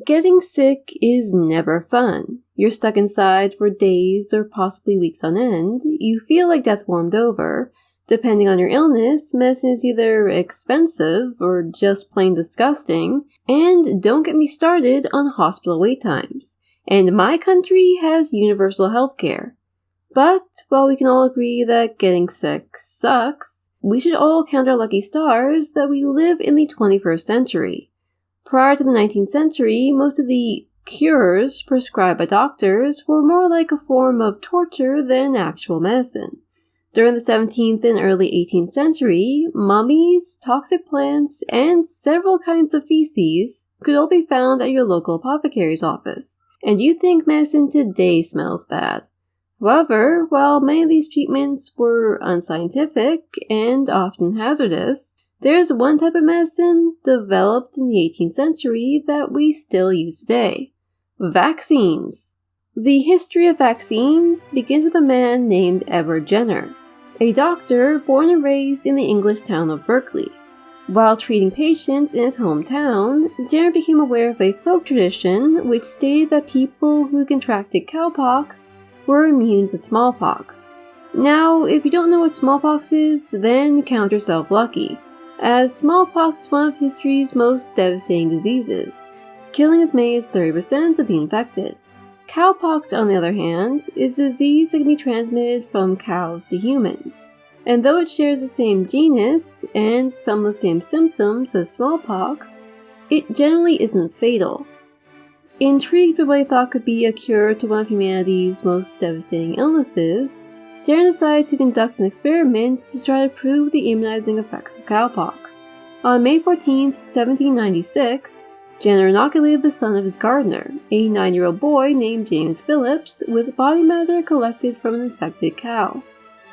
Getting sick is never fun. You're stuck inside for days or possibly weeks on end. You feel like death warmed over. Depending on your illness, medicine is either expensive or just plain disgusting. And don't get me started on hospital wait times. And my country has universal healthcare. But while we can all agree that getting sick sucks, we should all count our lucky stars that we live in the 21st century. Prior to the 19th century, most of the cures prescribed by doctors were more like a form of torture than actual medicine. During the 17th and early 18th century, mummies, toxic plants, and several kinds of feces could all be found at your local apothecary's office. And you think medicine today smells bad. However, while many of these treatments were unscientific and often hazardous, there's one type of medicine developed in the 18th century that we still use today. Vaccines. The history of vaccines begins with a man named Edward Jenner, a doctor born and raised in the English town of Berkeley. While treating patients in his hometown, Jenner became aware of a folk tradition which stated that people who contracted cowpox were immune to smallpox. Now, if you don't know what smallpox is, then count yourself lucky, as smallpox is one of history's most devastating diseases, killing as many as 30% of the infected. Cowpox, on the other hand, is a disease that can be transmitted from cows to humans, and though it shares the same genus and some of the same symptoms as smallpox, it generally isn't fatal. Intrigued by what he thought could be a cure to one of humanity's most devastating illnesses, Jenner decided to conduct an experiment to try to prove the immunizing effects of cowpox. On May 14, 1796, Jenner inoculated the son of his gardener, a 9-year-old boy named James Phillips, with body matter collected from an infected cow.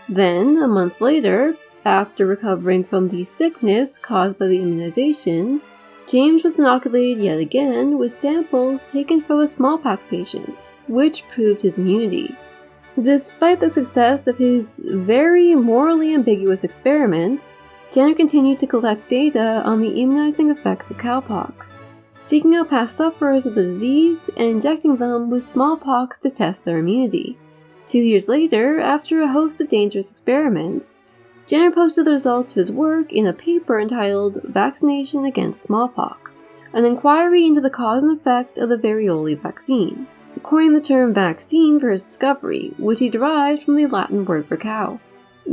Then, a month later, after recovering from the sickness caused by the immunization, James was inoculated yet again with samples taken from a smallpox patient, which proved his immunity. Despite the success of his very morally ambiguous experiments, Jenner continued to collect data on the immunizing effects of cowpox, seeking out past sufferers of the disease and injecting them with smallpox to test their immunity. 2 years later, after a host of dangerous experiments, Jenner posted the results of his work in a paper entitled Vaccination Against Smallpox, an inquiry into the cause and effect of the varioli vaccine, coining the term vaccine for his discovery, which he derived from the Latin word for cow.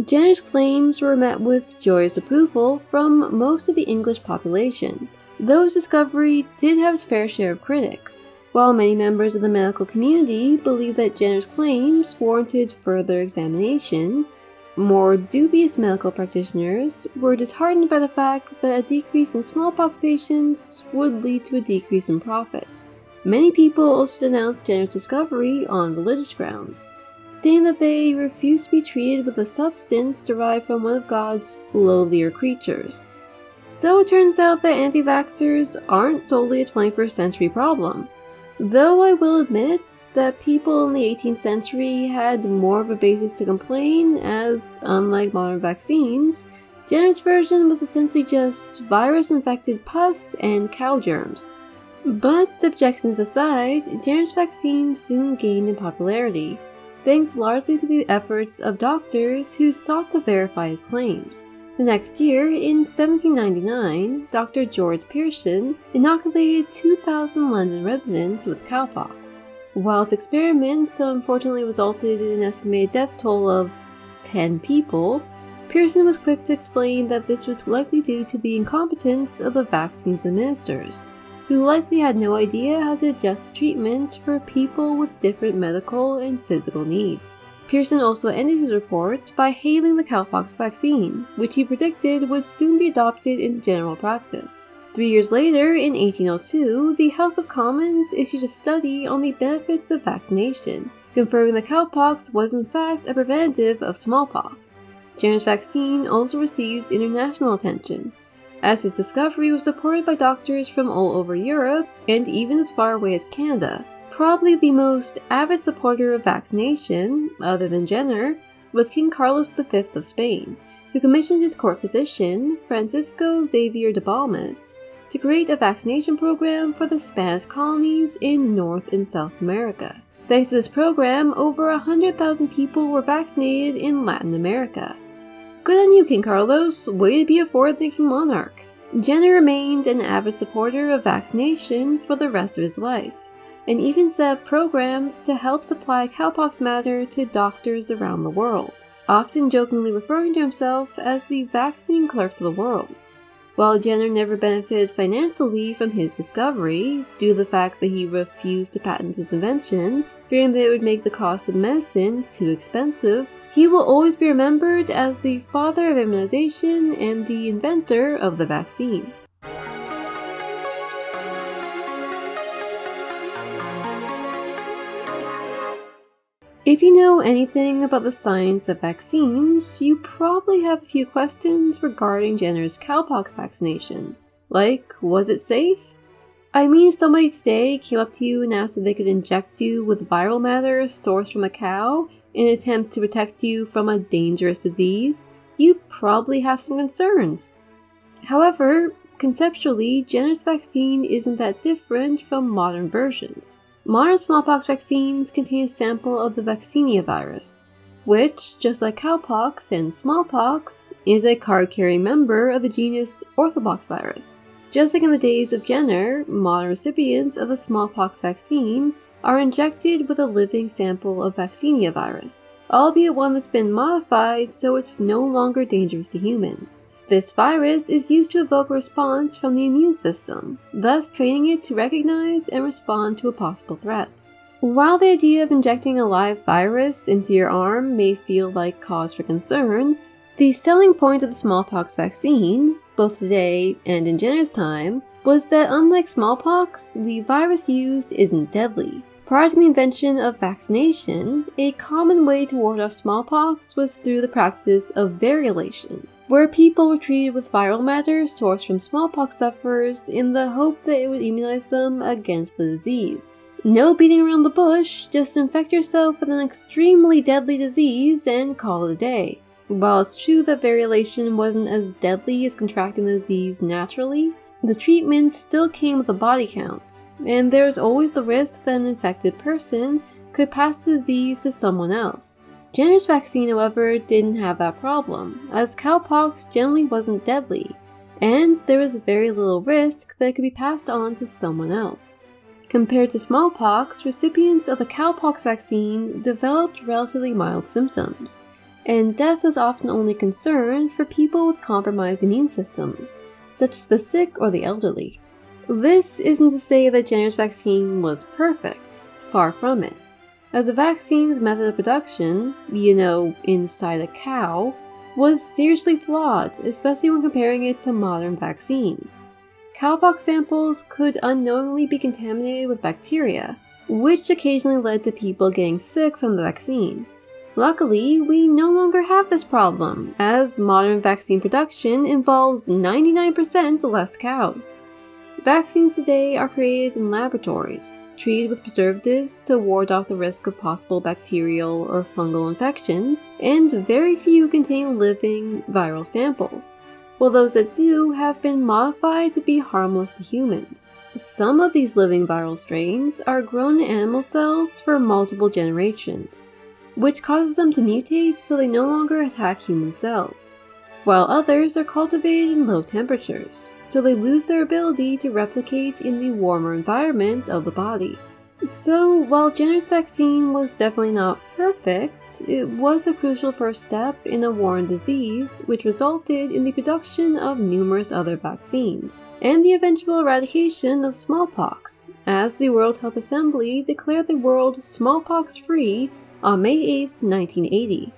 Jenner's claims were met with joyous approval from most of the English population, though his discovery did have its fair share of critics. While many members of the medical community believed that Jenner's claims warranted further examination, more dubious medical practitioners were disheartened by the fact that a decrease in smallpox patients would lead to a decrease in profit. Many people also denounced Jenner's discovery on religious grounds, stating that they refused to be treated with a substance derived from one of God's lowlier creatures. So it turns out that anti-vaxxers aren't solely a 21st century problem. Though I will admit that people in the 18th century had more of a basis to complain, as, unlike modern vaccines, Jenner's version was essentially just virus-infected pus and cow germs. But objections aside, Jenner's vaccine soon gained in popularity, thanks largely to the efforts of doctors who sought to verify his claims. The next year, in 1799, Dr. George Pearson inoculated 2,000 London residents with cowpox. While its experiment unfortunately resulted in an estimated death toll of 10 people, Pearson was quick to explain that this was likely due to the incompetence of the vaccine's administrators, who likely had no idea how to adjust the treatment for people with different medical and physical needs. Pearson also ended his report by hailing the cowpox vaccine, which he predicted would soon be adopted into general practice. 3 years later, in 1802, the House of Commons issued a study on the benefits of vaccination, confirming that cowpox was in fact a preventative of smallpox. Jenner's vaccine also received international attention, as his discovery was supported by doctors from all over Europe and even as far away as Canada. Probably the most avid supporter of vaccination, other than Jenner, was King Carlos V of Spain, who commissioned his court physician, Francisco Xavier de Balmas, to create a vaccination program for the Spanish colonies in North and South America. Thanks to this program, over 100,000 people were vaccinated in Latin America. Good on you, King Carlos. Way to be a forward-thinking monarch. Jenner remained an avid supporter of vaccination for the rest of his life, and even set up programs to help supply cowpox matter to doctors around the world, often jokingly referring to himself as the vaccine clerk to the world. While Jenner never benefited financially from his discovery, due to the fact that he refused to patent his invention, fearing that it would make the cost of medicine too expensive, he will always be remembered as the father of immunization and the inventor of the vaccine. If you know anything about the science of vaccines, you probably have a few questions regarding Jenner's cowpox vaccination. Like, was it safe? I mean, if somebody today came up to you and asked if they could inject you with viral matter sourced from a cow in an attempt to protect you from a dangerous disease, you'd probably have some concerns. However, conceptually, Jenner's vaccine isn't that different from modern versions. Modern smallpox vaccines contain a sample of the vaccinia virus, which, just like cowpox and smallpox, is a card-carrying member of the genus Orthopoxvirus. Just like in the days of Jenner, modern recipients of the smallpox vaccine are injected with a living sample of vaccinia virus, albeit one that's been modified so it's no longer dangerous to humans. This virus is used to evoke a response from the immune system, thus training it to recognize and respond to a possible threat. While the idea of injecting a live virus into your arm may feel like cause for concern, the selling point of the smallpox vaccine, both today and in Jenner's time, was that unlike smallpox, the virus used isn't deadly. Prior to the invention of vaccination, a common way to ward off smallpox was through the practice of variolation, where people were treated with viral matter sourced from smallpox sufferers in the hope that it would immunize them against the disease. No beating around the bush, just infect yourself with an extremely deadly disease and call it a day. While it's true that variolation wasn't as deadly as contracting the disease naturally, the treatment still came with a body count, and there was always the risk that an infected person could pass the disease to someone else. Jenner's vaccine, however, didn't have that problem, as cowpox generally wasn't deadly, and there was very little risk that it could be passed on to someone else. Compared to smallpox, recipients of the cowpox vaccine developed relatively mild symptoms, and death was often only a concern for people with compromised immune systems, such as the sick or the elderly. This isn't to say that Jenner's vaccine was perfect, far from it, as the vaccine's method of production, inside a cow, was seriously flawed, especially when comparing it to modern vaccines. Cowpox samples could unknowingly be contaminated with bacteria, which occasionally led to people getting sick from the vaccine. Luckily, we no longer have this problem, as modern vaccine production involves 99% less cows. Vaccines today are created in laboratories, treated with preservatives to ward off the risk of possible bacterial or fungal infections, and very few contain living viral samples, while those that do have been modified to be harmless to humans. Some of these living viral strains are grown in animal cells for multiple generations, which causes them to mutate so they no longer attack human cells, while others are cultivated in low temperatures, so they lose their ability to replicate in the warmer environment of the body. So, while Jenner's vaccine was definitely not perfect, it was a crucial first step in a war on disease, which resulted in the production of numerous other vaccines, and the eventual eradication of smallpox, as the World Health Assembly declared the world smallpox-free on May 8, 1980.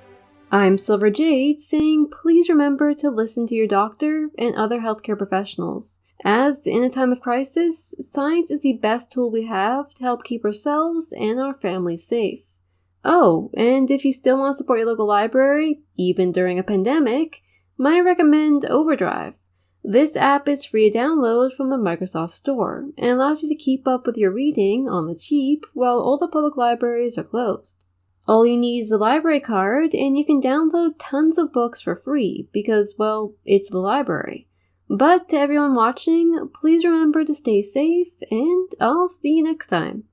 I'm Silver Jade, saying please remember to listen to your doctor and other healthcare professionals, as in a time of crisis, science is the best tool we have to help keep ourselves and our families safe. Oh, and if you still want to support your local library, even during a pandemic, might recommend Overdrive. This app is free to download from the Microsoft Store, and allows you to keep up with your reading on the cheap while all the public libraries are closed. All you need is a library card, and you can download tons of books for free because, well, it's the library. But to everyone watching, please remember to stay safe, and I'll see you next time.